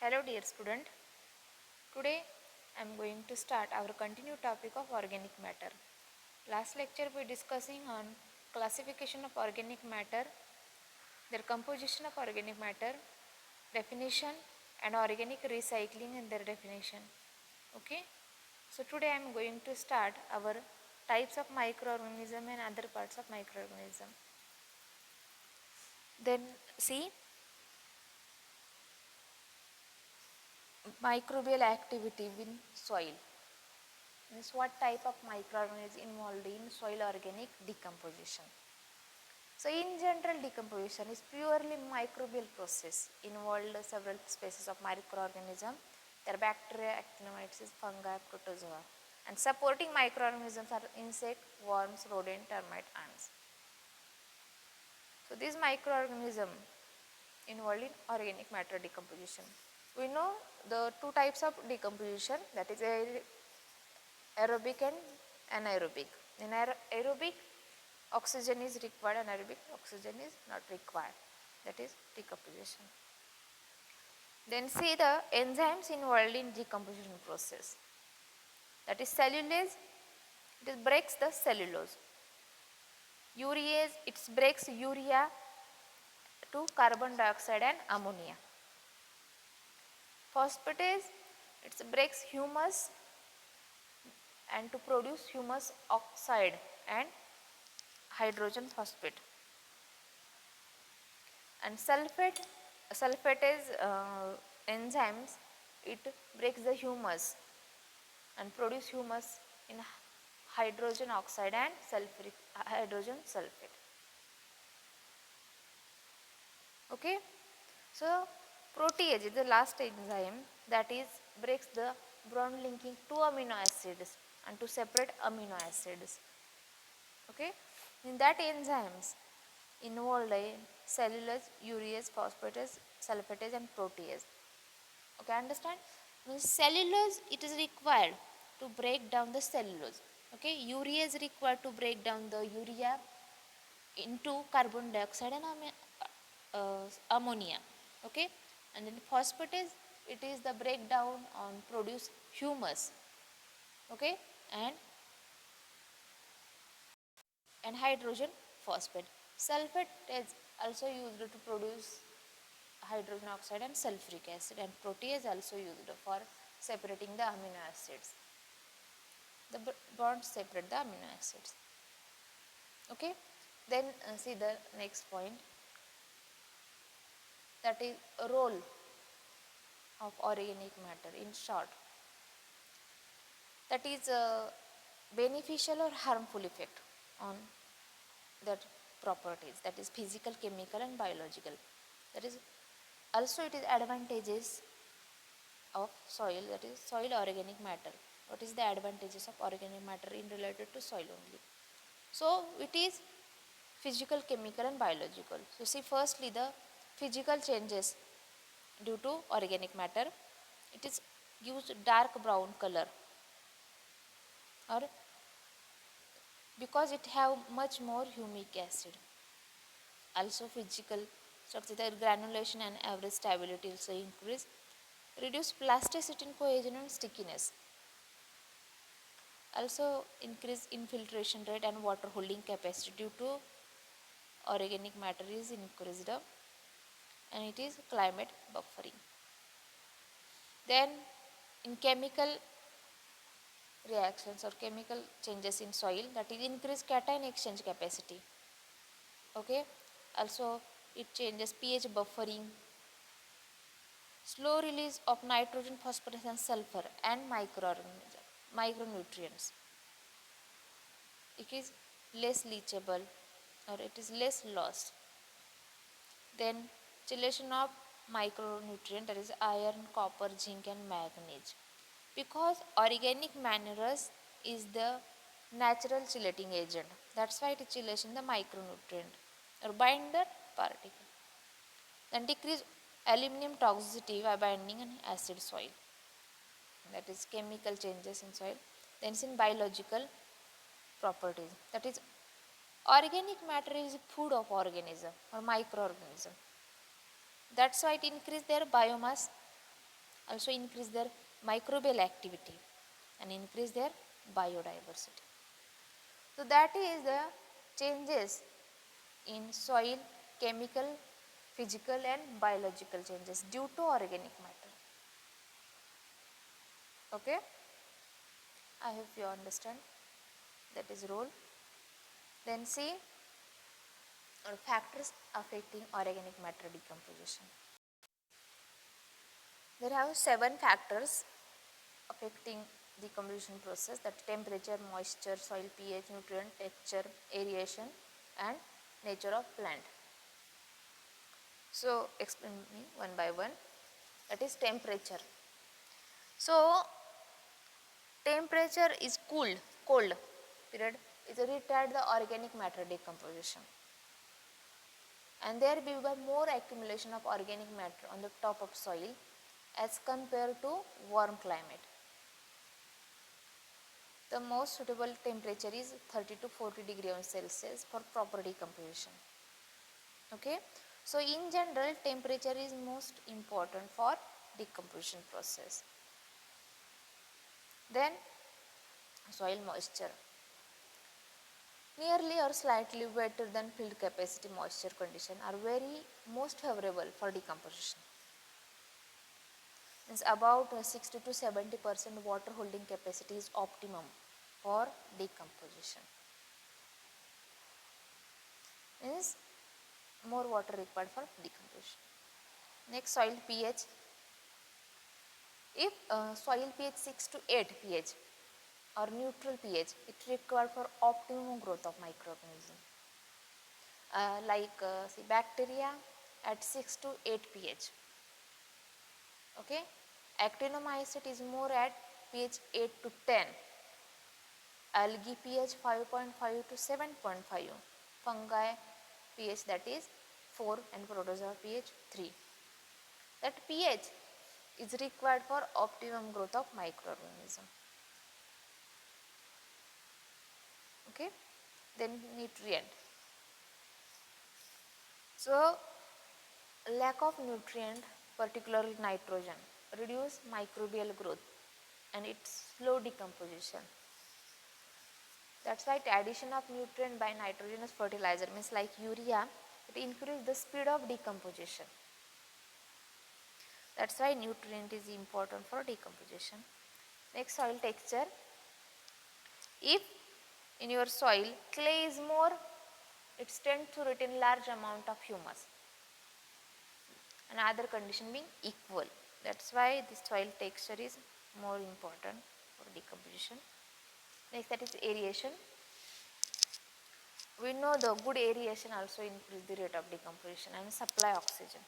Hello dear student, today I am going to start our continued topic of organic matter. Last lecture we discussing on classification of organic matter, their composition of organic matter, definition and organic recycling and their definition. Okay. So today I am going to start our types of microorganism and other parts of microorganism. Then see microbial activity in soil. Means what type of microorganism involved in soil organic decomposition. So in general, decomposition is purely microbial process involved several species of microorganism. There are bacteria, actinomyces, fungi, protozoa, and supporting microorganisms are insect, worms, rodent, termite, ants. So these microorganisms involved in organic matter decomposition. We know the two types of decomposition, that is aerobic and anaerobic. In aerobic, oxygen is required, anaerobic oxygen is not required, that is decomposition. Then see the enzymes involved in decomposition process, that is cellulase, it breaks the cellulose. Urease, it breaks urea to carbon dioxide and ammonia. Phosphatase, it breaks humus and to produce humus oxide and hydrogen phosphate. And sulfatase enzymes, it breaks the humus and produce humus in hydrogen oxide and sulfuric hydrogen sulfate. Okay. So protease is the last enzyme that is breaks the bond linking two amino acids and to separate amino acids. Okay. In that enzymes involved in cellulose, urease, phosphatase, sulfatase and protease. Okay, understand? Means cellulose, it is required to break down the cellulose. Okay, urea is required to break down the urea into carbon dioxide and ammonia. Okay, and then phosphatase, it is the breakdown on produce humus. Okay, and hydrogen phosphate. Sulfate is also used to produce hydrogen oxide and sulfuric acid, and protease also used for separating the amino acids. The bonds separate the amino acids. Okay. Then see the next point, that is role of organic matter in short. That is beneficial or harmful effect on that properties, that is physical, chemical and biological. That is also it is advantages of soil, that is soil organic matter. What is the advantages of organic matter in related to soil only? So it is physical, chemical and biological. So see firstly the physical changes due to organic matter. It is gives dark brown color, or because it have much more humic acid. Also physical structure, the granulation and average stability also increase. Reduce plasticity in cohesion and stickiness. Also increase infiltration rate and water holding capacity due to organic matter is increased, and it is climate buffering. Then in chemical reactions or chemical changes in soil, that is increase cation exchange capacity. Okay. Also it changes pH buffering, slow release of nitrogen, phosphorus and sulfur and micronutrients. It is less leachable, or it is less lost. Then chelation of micronutrient, that is iron, copper, zinc and manganese. Because organic manure is the natural chelating agent, that's why it is chelation the micronutrient or bind the particle. Then decrease aluminum toxicity by binding an acid soil, that is chemical changes in soil. Then in biological properties, that is organic matter is food of organism or microorganism, that's why it increase their biomass also increase their microbial activity and increase their biodiversity. So that is the changes in soil, chemical, physical and biological changes due to organic matter. Okay, I hope you understand that is role. Then see factors affecting organic matter decomposition. There are 7 factors affecting decomposition process, that temperature, moisture, soil pH, nutrient, texture, aeration and nature of plant. So explain me one by one. That is temperature. So temperature is cold period is retard the organic matter decomposition, and there will be more accumulation of organic matter on the top of soil as compared to warm climate. The most suitable temperature is 30 to 40 degrees Celsius for proper decomposition. Okay, so in general temperature is most important for decomposition process. Then soil moisture, nearly or slightly wetter than field capacity moisture condition are very most favorable for decomposition. Means about 60 to 70% water holding capacity is optimum for decomposition. Means more water required for decomposition. Next, soil pH. If soil pH 6 to 8 pH or neutral pH, it required for optimum growth of microorganism. See bacteria at 6 to 8 pH. Okay, actinomycete is more at pH 8 to 10. Algae pH 5.5 to 7.5. Fungi pH that is 4 and protozoa pH 3. That pH is required for optimum growth of microorganism. Okay, then nutrient. So lack of nutrient, particularly nitrogen, reduce microbial growth and its slow decomposition. That's why addition of nutrient by nitrogenous fertilizer means like urea, it increases the speed of decomposition. That's why nutrient is important for decomposition. Next, soil texture. If in your soil clay is more, it tends to retain large amount of humus. Another condition being equal. That's why the soil texture is more important for decomposition. Next, that is aeration. We know the good aeration also increase the rate of decomposition and supply oxygen.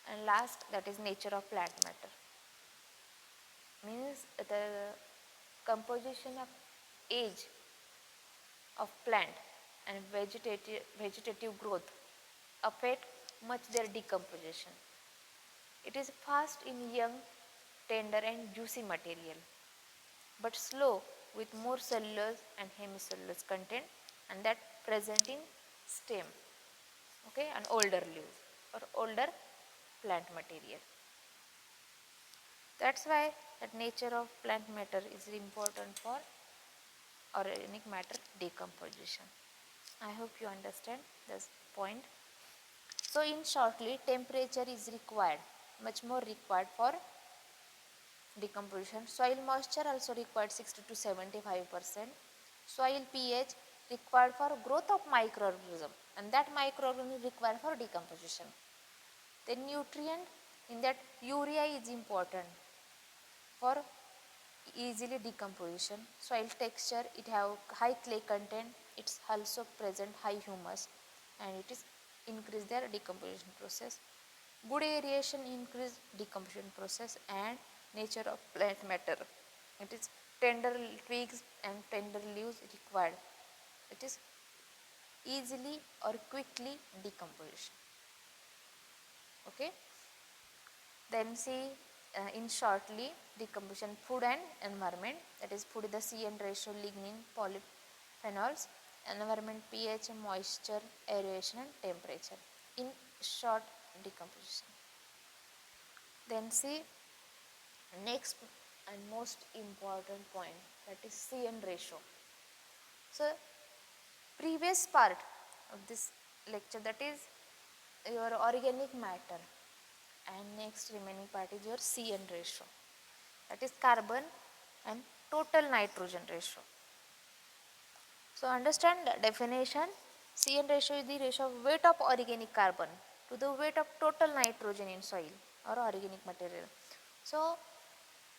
And last, that is nature of plant matter. Means the composition of age of plant and vegetative growth affect much their decomposition. It is fast in young, tender and juicy material, but slow with more cellulose and hemicellulose content, and that present in stem, okay, and older leaves or older plant material. That's why that nature of plant matter is important for organic matter decomposition. I hope you understand this point. So in shortly, temperature is required, much more required for decomposition. Soil moisture also required 60 to 75%. Soil pH required for growth of microorganism, and that microorganism required for decomposition. Then nutrient, in that urea is important for easily decomposition. Soil texture, it have high clay content, it's also present high humus and it is increase their decomposition process. Good aeration increase decomposition process and nature of plant matter. It is tender twigs and tender leaves required. It is easily or quickly decomposition. Okay. Then see in shortly decomposition food and environment, that is food is the CN ratio, lignin, polyphenols, environment pH, moisture, aeration and temperature. In short decomposition. Then see next and most important point, that is CN ratio. So previous part of this lecture, that is your organic matter, and next remaining part is your CN ratio, that is carbon and total nitrogen ratio. So understand the definition. CN ratio is the ratio of weight of organic carbon to the weight of total nitrogen in soil or organic material. So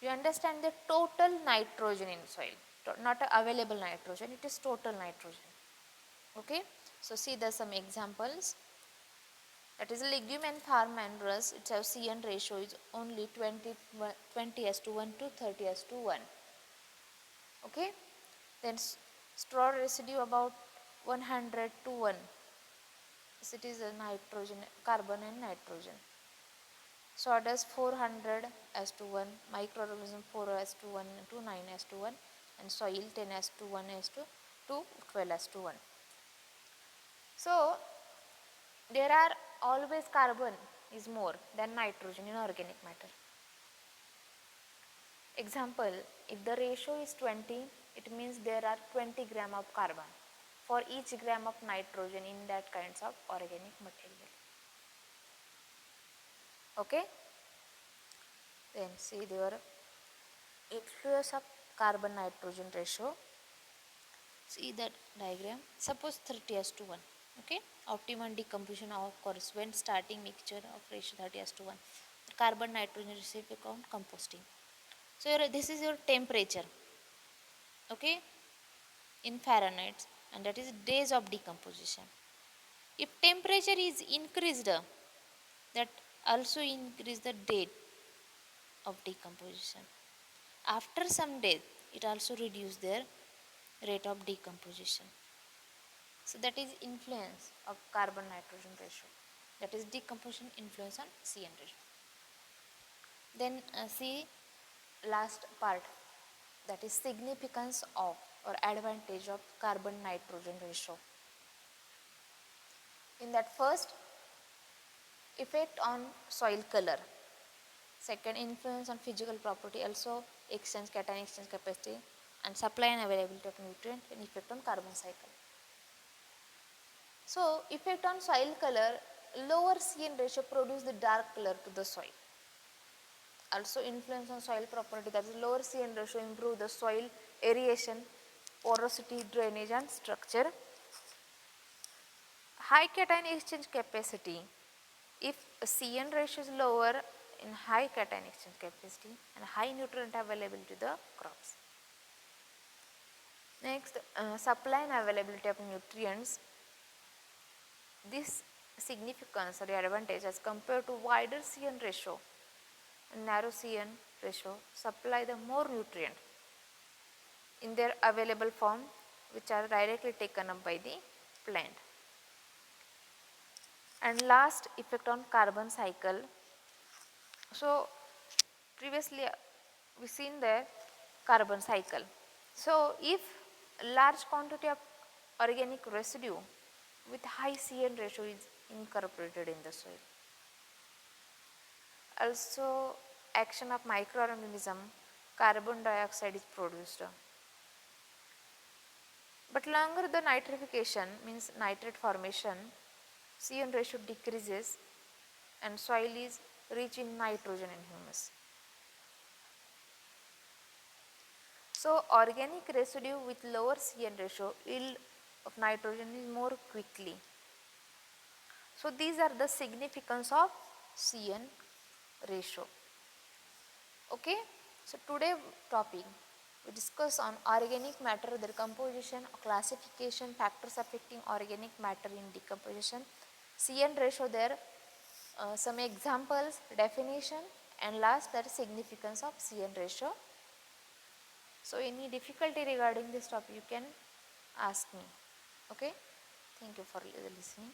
you understand the total nitrogen in soil, not available nitrogen, it is total nitrogen. Okay, so see there some examples. That is legume and farm manures, its CN ratio is only 20:1 to 30:1. Okay, then straw residue about 100 to 1. So it is a nitrogen, carbon and nitrogen. Sawdust 400 as to 1, microorganism 4 as to 1 to 9 as to 1, and soil 10 as to 1 as to 2, 12 as to 1. So there are always carbon is more than nitrogen in organic matter. Example, if the ratio is 20, it means there are 20 gram of carbon for each gram of nitrogen in that kinds of organic material. Okay, then see your influence of carbon nitrogen ratio. See that diagram. Suppose 30:1. Okay, optimum decomposition occurs when starting mixture of ratio 30:1. Carbon nitrogen recipe count composting. So this is your temperature. Okay, in Fahrenheit, and that is days of decomposition. If temperature is increased, that also increase the date of decomposition. After some days, it also reduce their rate of decomposition. So that is influence of carbon nitrogen ratio. That is decomposition influence on CN ratio. Then see last part, that is significance of or advantage of carbon nitrogen ratio. In that, first, effect on soil color. Second, influence on physical property, also exchange, cation exchange capacity, and supply and availability of nutrient, and effect on carbon cycle. So effect on soil color, lower CN ratio produce the dark color to the soil. Also influence on soil property, that is lower CN ratio improve the soil aeration, porosity, drainage and structure. High cation exchange capacity, if CN ratio is lower in high cation exchange capacity and high nutrient availability to the crops. Next, supply and availability of nutrients. This significance or the advantage as compared to wider CN ratio and narrow CN ratio supply the more nutrient in their available form, which are directly taken up by the plant. And last, effect on carbon cycle. So previously we seen the carbon cycle. So if large quantity of organic residue with high CN ratio is incorporated in the soil, also action of microorganism, carbon dioxide is produced. But longer the nitrification, means nitrate formation, CN ratio decreases and soil is rich in nitrogen and humus. So organic residue with lower CN ratio, yield of nitrogen is more quickly. So these are the significance of CN ratio. Okay, so today topic we discuss on organic matter, their composition, classification, factors affecting organic matter in decomposition, CN ratio, there some examples, definition, and last, that is significance of CN ratio. So any difficulty regarding this topic you can ask me. Okay, thank you for listening.